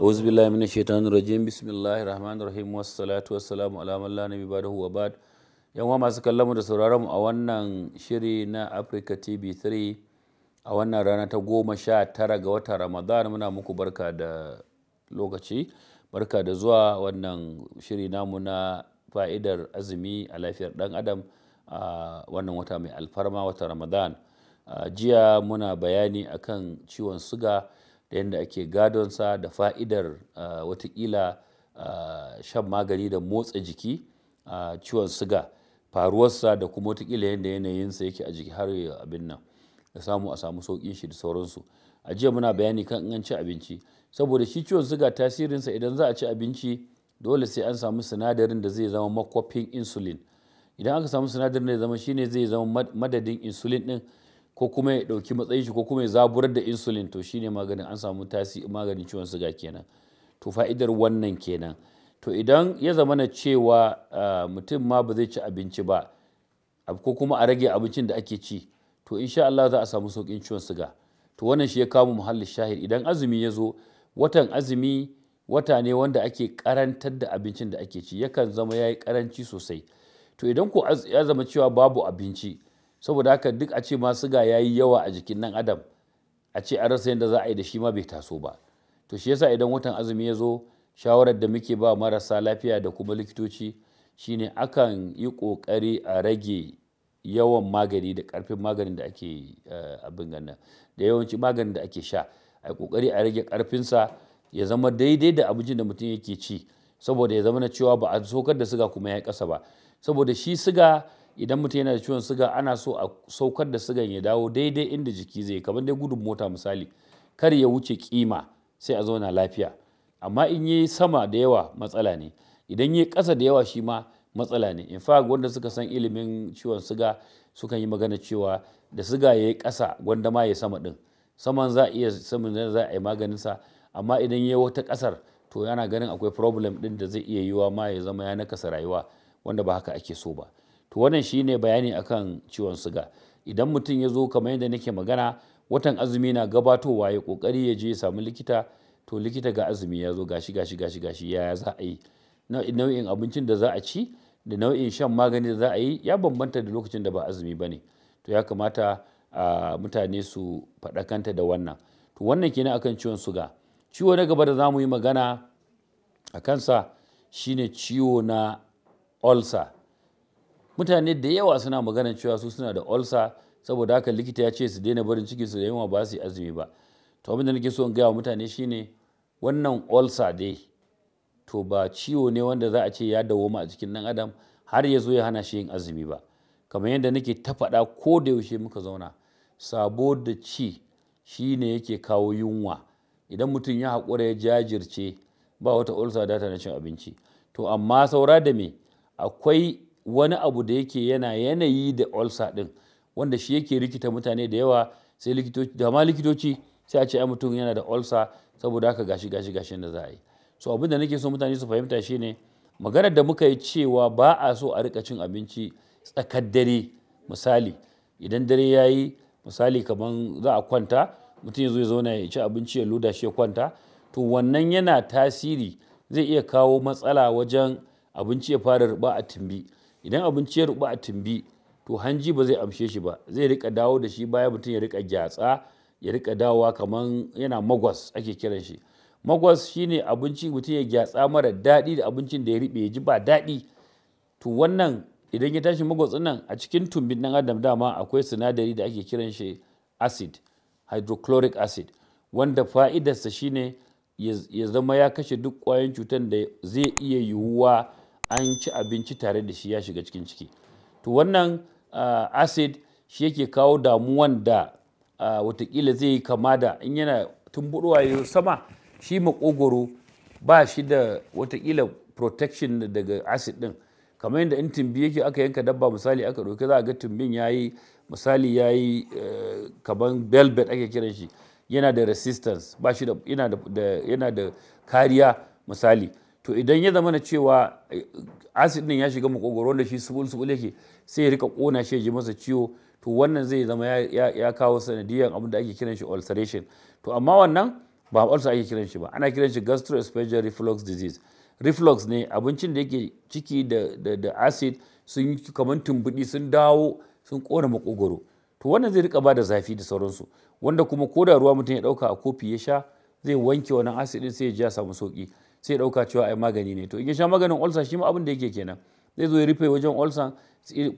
Auzubillahi minash shaitanir rajim. Bismillahir rahmanir rahim. Wassalatu wassalamu ala man la nabiyya ba'dahu wa ba'd. Yan uwa masu kallon mu da sauraron mu a wannan shiri na Africa TV3 a wannan rana ta 19 ga watan Ramadan, muna muku barka da lokaci, barka da zuwa wannan shiri namu na fa'idar azumi a lafiyar dan adam a wannan wata mai alfarma, watan Ramadan. Jiya muna bayani akan ciwon suga da yadda ake gadonsa da fa'idar watakila shan magani da motsa jiki ciwon suga, faruwarsa da kuma watakila yadda yanayinsa yake a jiki har abin nan da a samu sauƙin shi da sauransu. A jiya muna bayani kan in an ci abinci, saboda shi ciwon suga tasirinsa idan za a ci abinci dole sai an samu sinadarin da zai zama makwafin insulin. Idan aka samu sinadarin da ya zama shine zai zama madadin insulin din, ko kuma ya ɗauki matsayin shi, ko kuma ya zaburar da insulin, to shine maganin an samu maganin ciwon suga kenan. To fa'idar wannan kenan. To idan ya zama na cewa mutum ma ba zai ci abinci ba, ko kuma a rage abincin da ake ci, to insha Allah za a samu sauƙin ciwon suga. To wannan shi ya kawo muhallin shahid. Idan azumi ya zo, watan azumi wata ne wanda ake karantar da abincin da ake ci, yakan zama ya yi karanci sosai. To idan ko ya zama cewa babu abinci, saboda haka duk a ce ma suga ya yi yawa a jikin ɗan adam, a ce an rasa yadda za a yi da shi ma bai taso ba. To shi yasa idan watan azumi ya zo, shawarar da muke ba marasa lafiya da kuma likitoci shine akan yi ƙoƙari a rage yawan magani da ƙarfin maganin da ake abin gannan, da yawanci maganin da ake sha, a yi ƙoƙari a rage ƙarfinsa ya zama daidai da abincin da mutum yake ci, saboda ya zama na cewa ba a saukar da suga kuma ya yi ƙasa ba. Saboda shi suga, idan mutum yana da ciwon suga, ana so a saukar da sugan ya dawo daidai inda jiki zai, kamar dai gudun mota misali, kar ya wuce kima sai a zauna lafiya. Amma in yi sama da yawa matsala ne, idan yi ƙasa da yawa shi ma matsala ne. In fact, wanda suka san ilimin ciwon suga sukan yi magana cewa da suga ya yi ƙasa gwanda ma ya sama ɗin. Saman za a iya samun da za a yi maganinsa, amma idan ya yi wata ƙasar, to yana ganin akwai problem ɗin da zai iya yiwa ma ya zama ya nakasa rayuwa, wanda ba haka ake so ba. To wannan shi ne bayani akan ciwon suga. Idan mutum ya zo kamar yadda nake magana, watan azumi na gabatowa, ya kokari ya je ya samu likita. To likita ga azumi ya zo, gashi yaya za a yi, nau'in abincin da za a ci da nau'in shan magani da za a yi ya bambanta da lokacin da ba azumi ba ne. To ya kamata mutane su faɗakanta da wannan. To wannan kenan akan ciwon suga. Ciwo na gaba da za mu yi magana a kansa shine ciwo na ulcer. Mutane da yawa suna magana cewa su suna da ulcer, saboda haka likita ya ce su daina barin ciki su da yawa ba su yi azumi ba. To abin da nake so in gaya wa mutane shine wannan ulcer dai, to ba ciwo ne wanda za a ce ya dawoma a cikin ɗan adam har ya zo ya hana shi yin azumi ba. Kamar yadda nake ta faɗa ko da yaushe muka zauna, sabo da ci shine yake kawo yunwa. Idan mutum ya haƙura ya jajirce, ba wata ulcer da ta na cin abinci. To amma saura da me, akwai wani abu da yake yana yanayi da ulcer din, wanda shi yake rikita mutane da yawa, sai likitoci sai a ce ai mutum yana da ulcer, saboda haka gashi da za a yi. So abin da nake so mutane su fahimta shine, maganar da muka yi cewa ba a so a rika cin abinci tsakar dare. Misali, idan dare ya yi, misali kamar za a kwanta, mutum ya zo ya zauna ya ci abinci ya loda shi ya kwanta, to wannan yana tasiri, zai iya kawo matsala wajen abinci ya fara ruba a tumbi. Idan abinci ya ruba a tumbi, to hanji ba zai amshe shi ba, zai rika dawo da shi baya, mutum ya rika gyatsa, ya rika dawowa kamar yana magwas ake kiran shi. Magwas shine abinci mutum ya gyatsa mara daɗi da abincin da ya riɓe ya ji ba daɗi. To wannan idan ya tashi magwas nan, a cikin tumbin ɗan adam dama akwai sinadari da ake kiran shi acid, hydrochloric acid, wanda fa'idarsa shine ya zama ya kashe duk ƙwayoyin cutar da zai iya yiwuwa an ci abinci tare da shi ya shiga cikin ciki. To wannan acid shi yake kawo damuwan da watakila zai yi kama da in yana tumbuɗuwa ya sama, shi makogoro ba shi da watakila protection daga acid ɗin. Kamar yadda in tumbi yake aka yanka dabba misali aka ɗauki, za a ga tumbin ya yi misali ya yi kaman velvet ake kiran shi, yana da resistance, ba shi da yana da kariya misali. To idan ya zama na cewa acid din ya shiga makogoro wanda shi subul yake, sai ya rika kona shi ya ji masa ciwo, to wannan zai zama ya kawo sanadiyan abin da ake kiran shi ulceration. To amma wannan ba ulcer ake kiran shi ba, ana kiran shi gastroesophageal reflux disease. Reflux ne, abincin da yake ciki da acid sun yi kamar tumbuɗi, sun dawo sun kona makogoro. To wannan zai rika ba da zafi da sauransu, wanda kuma ko da ruwa mutum ya ɗauka a kofi ya sha, zai wanke wannan acid din sai ya ji ya samu sauki, sai ya ɗauka cewa ai magani ne. To in ya sha maganin ulcer shi ma abin da yake kenan, zai zo ya rufe wajen ulcer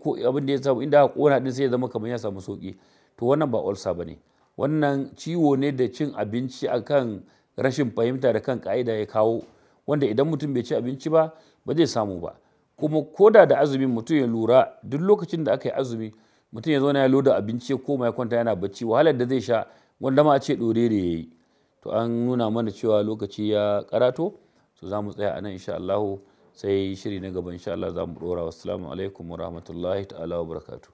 ko abin da ya samu inda aka kona din sai ya zama kamar ya samu sauki. To wannan ba ulcer bane, wannan ciwo ne da cin abinci akan rashin fahimta da kan ka'ida ya kawo, wanda idan mutum bai ci abinci ba zai samu ba. Kuma koda da azumin mutum ya lura, duk lokacin da aka yi azumi mutum ya zauna ya loda abinci ya koma ya kwanta yana bacci, wahalar da zai sha wanda ma a ce ɗore da ya yi. To an nuna mana cewa lokaci ya karato, so za mu tsaya a nan insha Allah, sai shiri na gaba insha Allah za mu ɗora. Wassalamu alaikum wa rahmatullahi ta'ala wa barakatuh.